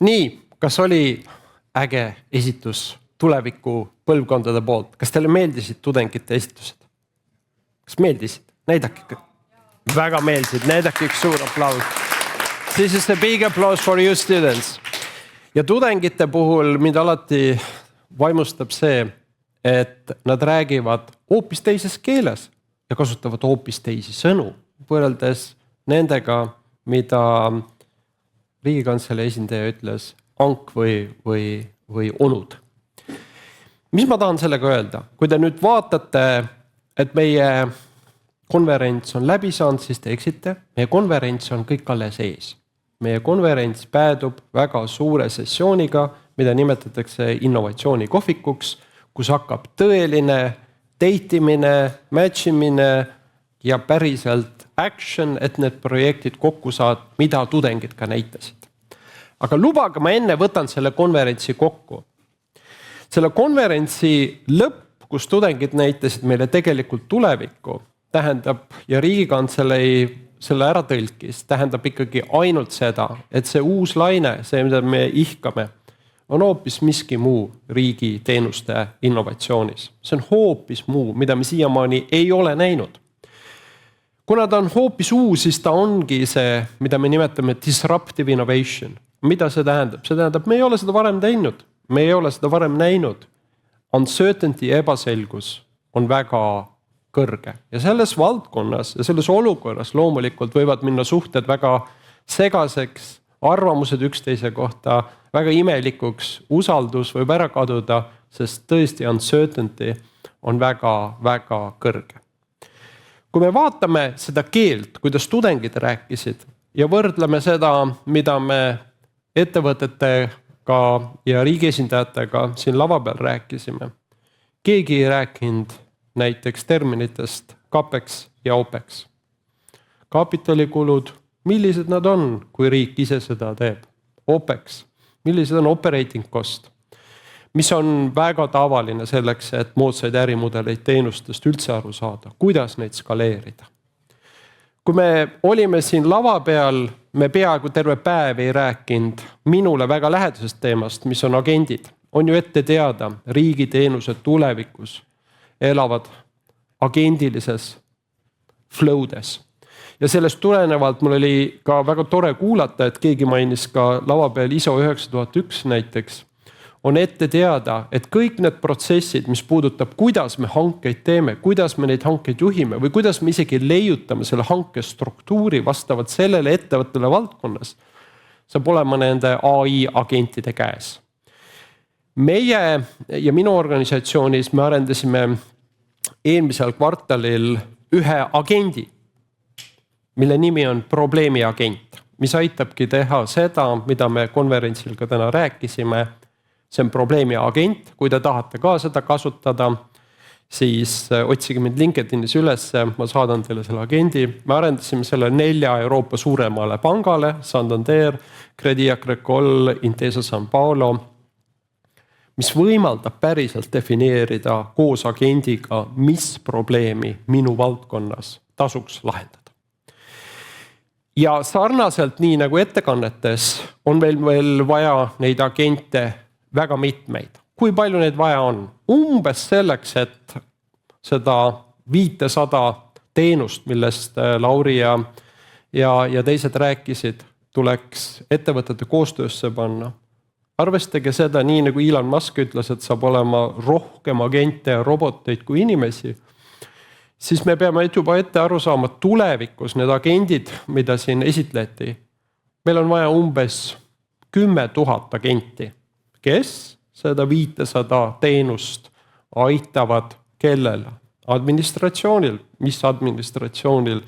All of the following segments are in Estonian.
Nii, kas oli äge esitus tuleviku põlvkondade poolt? Kas teile meeldisid tudengite esitused? Kas meeldisid? Näidake. Väga meeldisid, näidake üks suur aplaus. This is a big applause for you students. Ja tudengite puhul mind alati vaimustab see, et nad räägivad hoopis teises keeles ja kasutavad hoopis teisi sõnu, võrreldes nendega, mida Riigikantselei esindaja ütles, ank või onud. Mis ma tahan sellega öelda? Kui te nüüd vaatate, et meie konverents on läbi saanud, siis te eksite. Meie konverents on kõik alles ees. Meie konverents päädub väga suure sessiooniga, mida nimetatakse innovatsioonikohvikuks, kus hakkab tõeline deitimine, matchimine ja päriselt action, et need projektid kokku saad, mida tudengid ka näitasid. Aga lubage, ma enne võtan selle konverentsi kokku. Selle konverentsi lõpp, kus tudengid näitasid meile tegelikult tulevikku, tähendab, ja Riigikantselei selle ära tõlkis, tähendab ikkagi ainult seda, et see uus laine, see, mida me ihkame, on hoopis miski muu riigi teenuste innovatsioonis. See on hoopis muu, mida me siiamaani ei ole näinud. Kuna ta on hoopis uus, siis ta ongi see, mida me nimetame disruptive innovation. Mida see tähendab? See tähendab, me ei ole seda varem teinud. Me ei ole seda varem näinud. Uncertainty ja ebaselgus on väga kõrge. Ja selles valdkonnas ja selles olukorras loomulikult võivad minna suhted väga segaseks, arvamused üksteise kohta väga imelikuks, usaldus võib ära kaduda, sest tõesti uncertainty on väga kõrge. Kui me vaatame seda keelt, kuidas tudengid rääkisid ja võrdleme seda, mida me ettevõtetega ja riigiesindajatega siin lava peal rääkisime, keegi ei rääkinud näiteks terminitest CAPEX ja OPEX. Kapitalikulud, millised nad on, kui riik ise seda teeb? OPEX, millised on operating cost? Mis on väga tavaline selleks, et moodsaid ärimudeleid teenustest üldse aru saada, kuidas neid skaleerida. Kui me olime siin lava peal, me peaaegu terve päev ei rääkinud minule väga lähedasest teemast, mis on agendid. On ju ette teada, riigi teenused tulevikus elavad agendilises flowdes. Ja sellest tulenevalt mul oli ka väga tore kuulata, et keegi mainis ka lava peal ISO 9001 näiteks, on ette teada, et kõik need protsessid, mis puudutab, kuidas me hankeid teeme, kuidas me neid hankeid juhime või kuidas me isegi leiutame selle hanke struktuuri vastavalt sellele ettevõttele valdkonnas, saab olema nende AI agentide käes. Meie ja minu organisatsioonis me arendasime eelmisel kvartalil ühe agendi, mille nimi on probleemiagent, mis aitabki teha seda, mida me konverentsil ka täna rääkisime. See on probleemiagent, kui te tahate ka seda kasutada, siis otsige mind LinkedInis üles, ma saadan teile selle agendi. Me arendasime selle 4 Euroopa suuremale pangale, Santander, Crédit Agricole, Intesa San Paolo, mis võimaldab päriselt defineerida koos agendiga, mis probleemi minu valdkonnas tasuks lahendada. Ja sarnaselt nii nagu ettekannetes on veel vaja neid agente väga mitmeid. Kui palju neid vaja on? Umbes selleks, et seda 500 teenust, millest Lauri ja teised rääkisid, tuleks ettevõtete koostöösse panna. Arvestage seda nii, nagu Elon Musk ütles, et saab olema rohkem agente ja roboteid kui inimesi. Siis me peame juba ette aru saama tulevikus need agendid, mida siin esitleti. Meil on vaja umbes 10 000 agenti, kes seda 500 teenust aitavad kellele? Administratsioonil. Mis administratsioonil?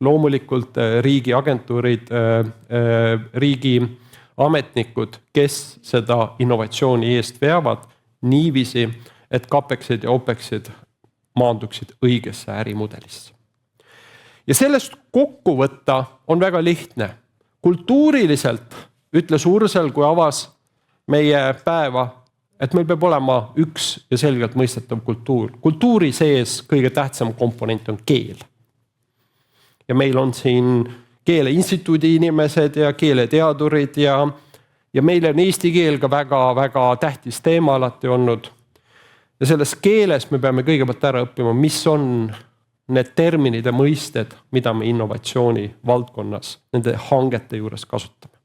Loomulikult riigiagentuurid, riigi ametnikud, kes seda innovatsiooni eest veavad niiviisi, et CAPEX-id ja OPEX-id maanduksid õigesse ärimudelisse. Ja sellest kokku võtta on väga lihtne. Kultuuriliselt ütles Ursel, kui avas meie päeva, et meil peab olema üks ja selgelt mõistetav kultuur. Kultuuri sees kõige tähtsam komponent on keel. Ja meil on siin keeleinstituudi inimesed ja keeleteadurid ja Ja meile on eesti keel ka väga tähtis teema alati olnud. Ja selles keeles me peame kõigepealt ära õppima, mis on need terminid ja mõisted, mida me innovatsiooni valdkonnas nende hangete juures kasutame.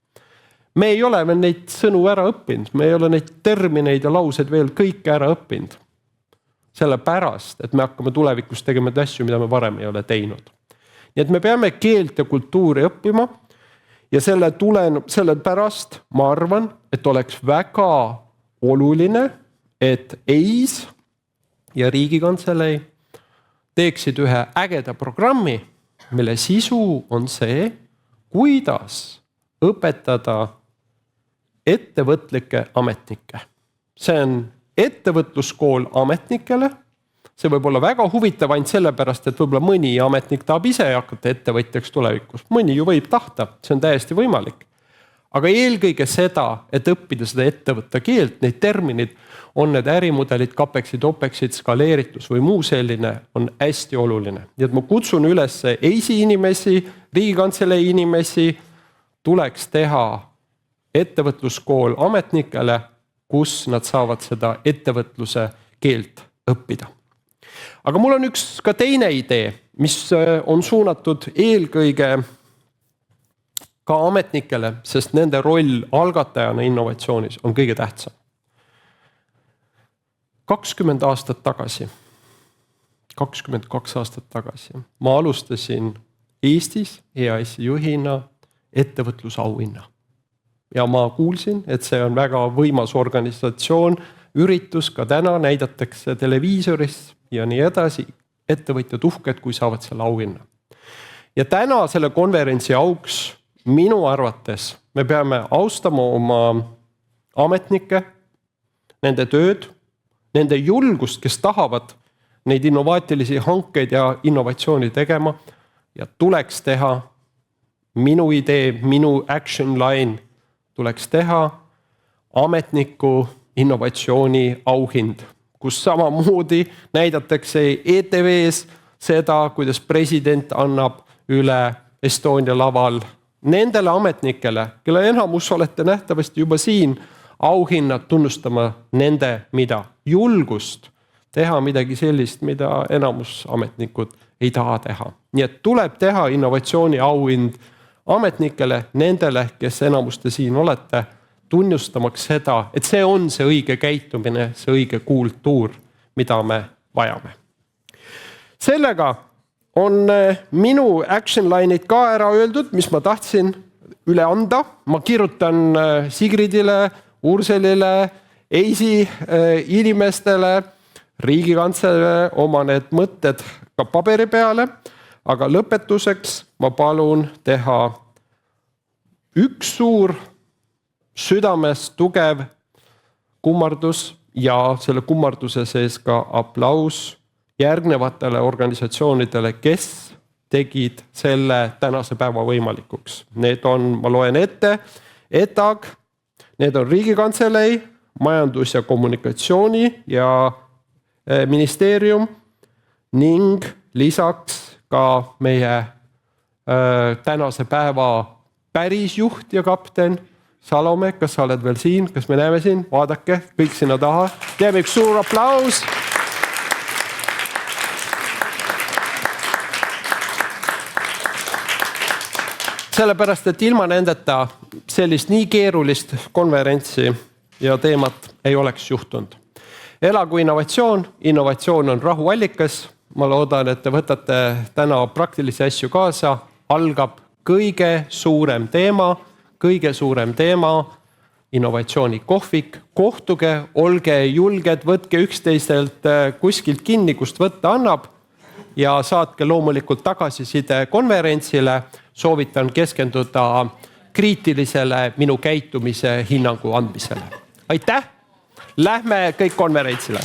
Me ei ole veel neid sõnu ära õppinud, me ei ole neid termineid ja laused veel kõike ära õppinud. Sellepärast, et me hakkame tulevikus tegema asju, mida me varem ei ole teinud. Nii et me peame keelt ja kultuuri õppima ja selle pärast ma arvan, et oleks väga oluline, et EIS ja Riigikantselei teeksid ühe ägeda programmi, mille sisu on see, kuidas õpetada ettevõtlikke ametnikke. See on ettevõtluskool ametnikele. See võib olla väga huvitav ainult sellepärast, et võib-olla mõni ametnik tahab ise hakata ettevõtjaks tulevikus. Mõni ju võib tahta, see on täiesti võimalik. Aga eelkõige seda, et õppida seda ettevõtte keelt, neid terminid, on need ärimudelid, kapeksid, opeksid, skaleeritus või muu selline, on hästi oluline. Nii et ma kutsun üles EIS-i inimesi, Riigikantselei inimesi, tuleks teha ettevõtluskool ametnikele, kus nad saavad seda ettevõtluse keelt õppida. Aga mul on üks ka teine idee, mis on suunatud eelkõige ka ametnikele, sest nende roll algatajana innovatsioonis on kõige tähtsam. 22 aastat tagasi ma alustasin Eestis EAS-i juhina ettevõtlusauhinna. Ja ma kuulsin, et see on väga võimas organisatsioon, üritus ka täna näidatakse televiisoris ja nii edasi, ettevõtjad uhked, kui saavad selle auhinna. Ja täna selle konverentsi auks minu arvates me peame austama oma ametnikke, nende tööd, nende julgust, kes tahavad neid innovaatilisi hankeid ja innovatsiooni tegema ja tuleks teha minu idee, minu action line tuleks teha ametniku innovatsiooni auhind, kus samamoodi näidatakse ETV-s seda, kuidas president annab üle Estonia laval nendele ametnikele, kelle enamus olete nähtavasti juba siin, auhinnad tunnustama nende mida julgust teha midagi sellist, mida enamus ametnikud ei taha teha. Nii et tuleb teha innovatsiooni auhind ametnikele, nendele, kes enamuste siin olete, tunnustamaks seda, et see on see õige käitumine, see õige kultuur, mida me vajame. Sellega on minu action line'id ka ära öeldud, mis ma tahtsin üle anda. Ma kirjutan Sigridile, Urselile, EIS-i inimestele, Riigikantselele oma need mõtted ka paberi peale. Aga lõpetuseks ma palun teha üks suur südames tugev kummardus ja selle kummarduse sees ka aplaus järgnevatele organisatsioonidele, kes tegid selle tänase päeva võimalikuks. Need on, ma loen ette, ETAG, need on Riigikantselei, Majandus- ja Kommunikatsiooni ja ministeerium ning lisaks ka meie tänase päeva päris juht ja kapten Salome, kas sa oled veel siin, kas me näeme siin, vaadake kõik sinna taha, teeme üks suur aplaus. Sellepärast, et ilma nendeta sellist nii keerulist konverentsi ja teemat ei oleks juhtunud. Elagu innovatsioon, innovatsioon on rahuallikas. Ma loodan, et te võtate täna praktilisi asju kaasa. Algab kõige suurem teema, innovatsioonikohvik. Kohtuge, olge julged, võtke üksteiselt kuskilt kinni, kust võtta annab ja saatke loomulikult tagasiside konverentsile. Soovitan keskenduda kriitilisele minu käitumise hinnangu andmisele. Aitäh! Lähme kõik konverentsile.